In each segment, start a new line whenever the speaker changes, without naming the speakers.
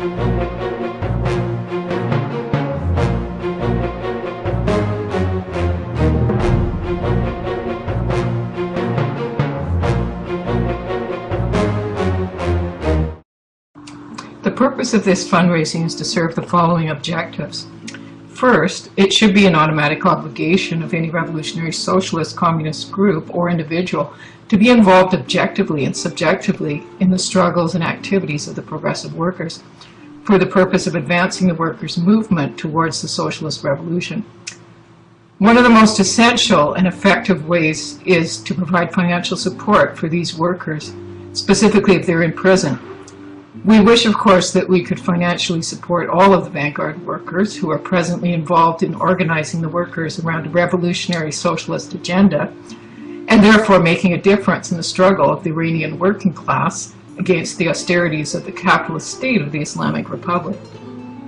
The purpose of this fundraising is to serve the following objectives. First, it should be an automatic obligation of any revolutionary socialist, communist group or individual to be involved objectively and subjectively in the struggles and activities of the progressive workers for the purpose of advancing the workers' movement towards the socialist revolution. One of the most essential and effective ways is to provide financial support for these workers, specifically if they're in prison. We wish, of course, that we could financially support all of the vanguard workers who are presently involved in organizing the workers around a revolutionary socialist agenda, and therefore making a difference in the struggle of the Iranian working class against the austerities of the capitalist state of the Islamic Republic.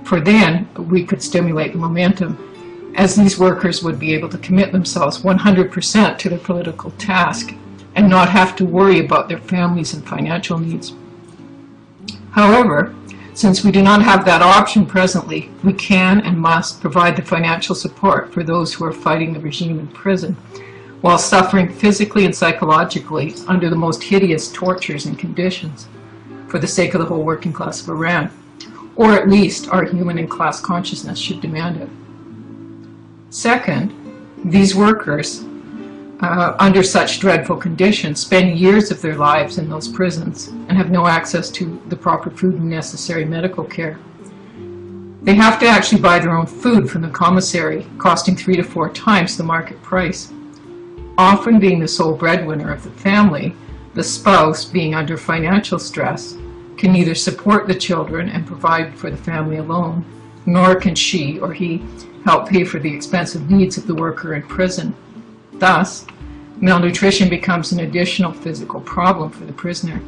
For then, we could stimulate the momentum, as these workers would be able to commit themselves 100% to their political task and not have to worry about their families and financial needs. However, since we do not have that option presently, we can and must provide the financial support for those who are fighting the regime in prison, while suffering physically and psychologically under the most hideous tortures and conditions, for the sake of the whole working class of Iran, or at least our human and class consciousness should demand it. Second, these workers, under such dreadful conditions, spend years of their lives in those prisons and have no access to the proper food and necessary medical care. They have to actually buy their own food from the commissary, costing 3 to 4 times the market price. Often being the sole breadwinner of the family, the spouse, being under financial stress, can neither support the children and provide for the family alone, nor can she or he help pay for the expensive needs of the worker in prison. Thus, malnutrition becomes an additional physical problem for the prisoner.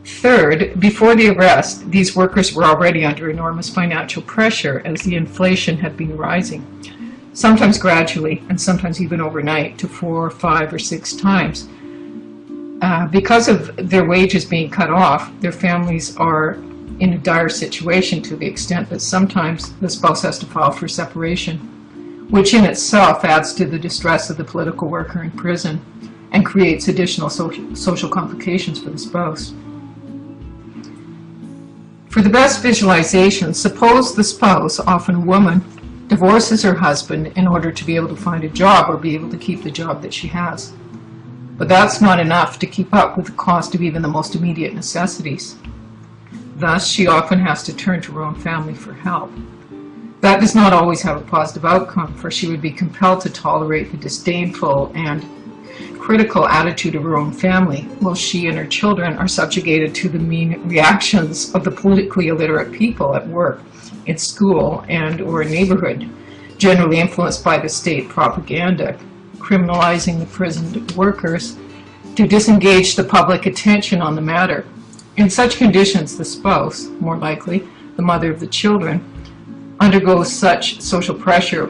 Third, before the arrest, these workers were already under enormous financial pressure as the inflation had been rising, sometimes gradually and sometimes even overnight to 4, 5, or 6 times. Because of their wages being cut off, their families are in a dire situation to the extent that sometimes the spouse has to file for separation, which in itself adds to the distress of the political worker in prison and creates additional social complications for the spouse. For the best visualization, suppose the spouse, often a woman, divorces her husband in order to be able to find a job or be able to keep the job that she has. But that's not enough to keep up with the cost of even the most immediate necessities. Thus, she often has to turn to her own family for help. That does not always have a positive outcome, for she would be compelled to tolerate the disdainful and critical attitude of her own family, while she and her children are subjugated to the mean reactions of the politically illiterate people at work, in school, and or in neighborhood, generally influenced by the state propaganda, criminalizing the prisoned workers to disengage the public attention on the matter. In such conditions, the spouse, more likely the mother of the children, undergoes such social pressure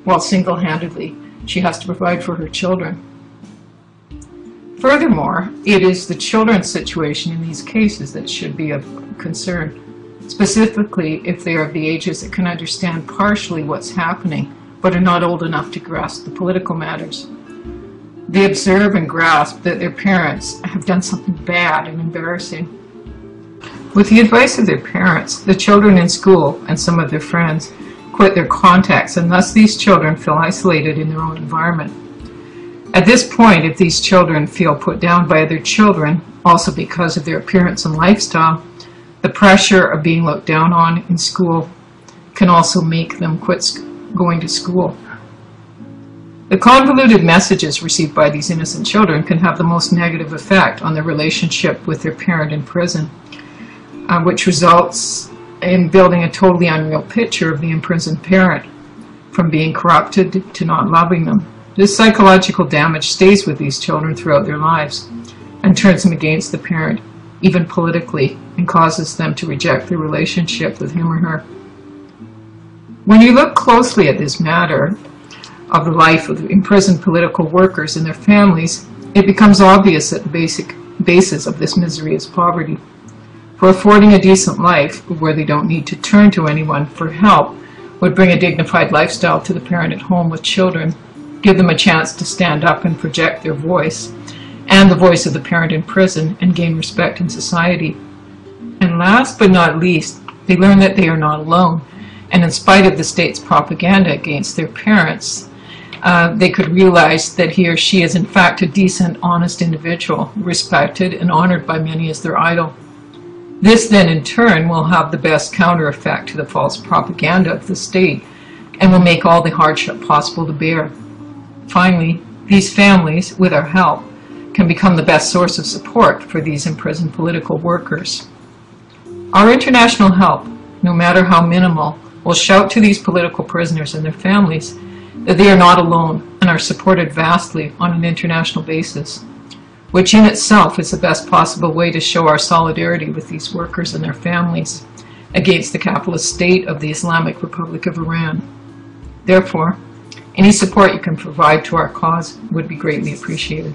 while single-handedly she has to provide for her children. Furthermore, it is the children's situation in these cases that should be of concern, specifically if they are of the ages that can understand partially what's happening but are not old enough to grasp the political matters. They observe and grasp that their parents have done something bad and embarrassing. With the advice of their parents, the children in school and some of their friends quit their contacts, and thus these children feel isolated in their own environment. At this point, if these children feel put down by other children, also because of their appearance and lifestyle, the pressure of being looked down on in school can also make them quit going to school. The convoluted messages received by these innocent children can have the most negative effect on their relationship with their parent in prison, which results in building a totally unreal picture of the imprisoned parent, from being corrupted to not loving them. This psychological damage stays with these children throughout their lives and turns them against the parent, even politically, and causes them to reject their relationship with him or her. When you look closely at this matter of the life of imprisoned political workers and their families, it becomes obvious that the basic basis of this misery is poverty. For affording a decent life where they don't need to turn to anyone for help would bring a dignified lifestyle to the parent at home with children, give them a chance to stand up and project their voice, and the voice of the parent in prison, and gain respect in society. And last but not least, they learn that they are not alone, and in spite of the state's propaganda against their parents, they could realize that he or she is in fact a decent, honest individual, respected and honored by many as their idol. This then in turn will have the best counter effect to the false propaganda of the state and will make all the hardship possible to bear. Finally, these families, with our help, can become the best source of support for these imprisoned political workers. Our international help, no matter how minimal, will shout to these political prisoners and their families that they are not alone and are supported vastly on an international basis, which in itself is the best possible way to show our solidarity with these workers and their families against the capitalist state of the Islamic Republic of Iran. Therefore, any support you can provide to our cause would be greatly appreciated.